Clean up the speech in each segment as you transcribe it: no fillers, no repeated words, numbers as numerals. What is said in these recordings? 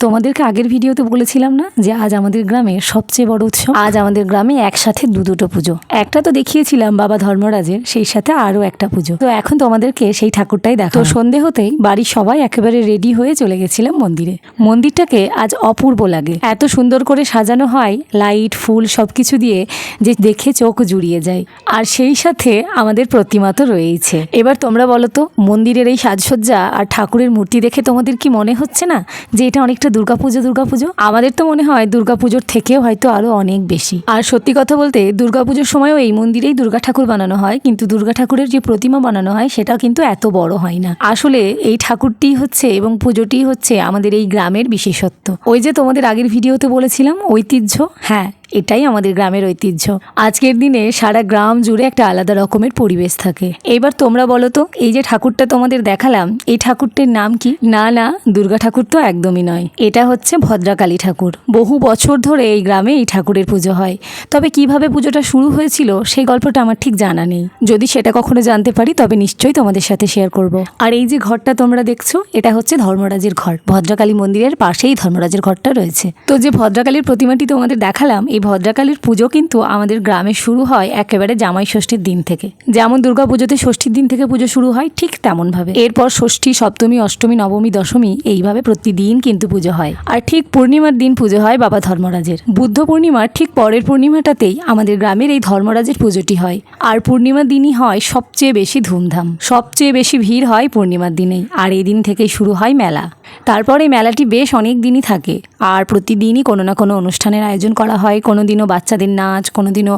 তোমাদেরকে আগের ভিডিওতে বলেছিলাম না যে আজ আমাদের গ্রামের সবচেয়ে বড় উৎসব। আজ আমাদের গ্রামে একসাথে দুটো পুজো। একটা তো দেখিয়েছিলাম বাবা ধর্মরাজের, সেই সাথে আরো একটা পুজো। তো এখন তোমাদেরকে সেই ঠাকুরটাই দেখো। তো সন্ধে হতেই বাড়ির সবাই একেবারে রেডি হয়ে চলে গেছিলাম মন্দিরে। মন্দিরটাকে আজ অপূর্ব লাগে, এত সুন্দর করে সাজানো হয় লাইট ফুল সবকিছু দিয়ে যে দেখে চোখ জুড়িয়ে যায়। আর সেই সাথে আমাদের প্রতিমা তো রয়েছে। এবার তোমরা বলো তো, মন্দিরের এই সাজসজ্জা আর ঠাকুরের মূর্তি দেখে তোমাদের কি মনে হচ্ছে না যে এটা অনেকটা দুর্গাপুজো? আমাদের তো মনে হয় দুর্গাপুজোর থেকেও হয়তো আরো অনেক বেশি। আর সত্যি কথা বলতে দুর্গাপুজোর সময়ও এই মন্দিরেই দুর্গা ঠাকুর বানানো হয়, কিন্তু দুর্গা ঠাকুরের যে প্রতিমা বানানো হয় সেটা কিন্তু এত বড় হয় না। আসলে এই ঠাকুরটি হচ্ছে এবং পুজোটি হচ্ছে আমাদের এই গ্রামের বিশেষত্ব। ওই যে তোমাদের আগের ভিডিওতে বলেছিলাম ঐতিহ্য, হ্যাঁ এটাই আমাদের গ্রামের ঐতিহ্য। আজকের দিনে সারা গ্রাম জুড়ে একটা আলাদা রকমের পরিবেশ থাকে। এবার তোমরা বলো তো, এই যে ঠাকুরটা তোমাদের দেখালাম এই ঠাকুরটির নাম কি? না, দুর্গা ঠাকুর তো একদমই নয়, এটা হচ্ছে ভদ্রাকালী ঠাকুর। বহু বছর ধরে এই গ্রামে এই ঠাকুরের পুজো হয়। তবে কিভাবে পুজোটা শুরু হয়েছিল সেই গল্পটা আমার ঠিক জানা নেই। যদি সেটা কখনো জানতে পারি তবে নিশ্চয়ই তোমাদের সাথে শেয়ার করব। আর এই যে ঘরটা তোমরা দেখছো এটা হচ্ছে ধর্মরাজের ঘর। ভদ্রাকালী মন্দিরের পাশেই ধর্মরাজের ঘরটা রয়েছে। তো যে ভদ্রাকালীর প্রতিমাটি তোমাদের দেখালাম, এই ভদ্রাকালীর পুজো কিন্তু আমাদের গ্রামে শুরু হয় একেবারে জামাই ষষ্ঠীর দিন থেকে। যেমন দুর্গা পুজোতে ষষ্ঠীর দিন থেকে পুজো শুরু হয়, ঠিক তেমন ভাবে এরপর ষষ্ঠী, সপ্তমী, অষ্টমী, নবমী, দশমী এইভাবে প্রতিদিন কিন্তু পুজো হয়। আর ঠিক পূর্ণিমার দিন পুজো হয় বাবা ধর্মরাজের। বুদ্ধ পূর্ণিমার ঠিক পরের পূর্ণিমাটাতেই আমাদের গ্রামের এই ধর্মরাজের পুজোটি হয়। আর পূর্ণিমার দিনই হয় সবচেয়ে বেশি ধুমধাম, সবচেয়ে বেশি ভিড় হয় পূর্ণিমার দিনেই। আর এই দিন থেকেই শুরু হয় মেলা। তারপর এই মেলাটি বেশ অনেক দিনই থাকে। আর প্রতিদিনই কোনো না কোনো অনুষ্ঠানের আয়োজন করা হয়। কোনোদিনও বাচ্চাদের নাচ, কোনোদিনও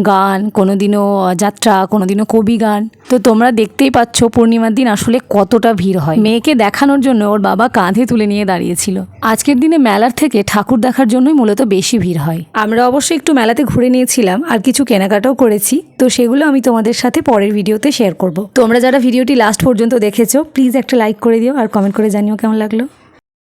গান, কোনোদিনও যাত্রা, কোনোদিনও কবি গান। তো তোমরা দেখতেই পাচ্ছ পূর্ণিমার দিন আসলে কতটা ভিড় হয়। মেয়েকে দেখানোর জন্য ওর বাবা কাঁধে তুলে নিয়ে দাঁড়িয়েছিল। আজকের দিনে মেলার থেকে ঠাকুর দেখার জন্যই মূলত বেশি ভিড় হয়। আমরা অবশ্যই একটু মেলাতে ঘুরে নিয়েছিলাম আর কিছু কেনাকাটাও করেছি। তো সেগুলো আমি তোমাদের সাথে পরের ভিডিওতে শেয়ার করব। তোমরা যারা ভিডিওটি লাস্ট পর্যন্ত দেখেছো প্লিজ একটা লাইক করে দিও আর কমেন্ট করে জানিও কেমন লাগলো।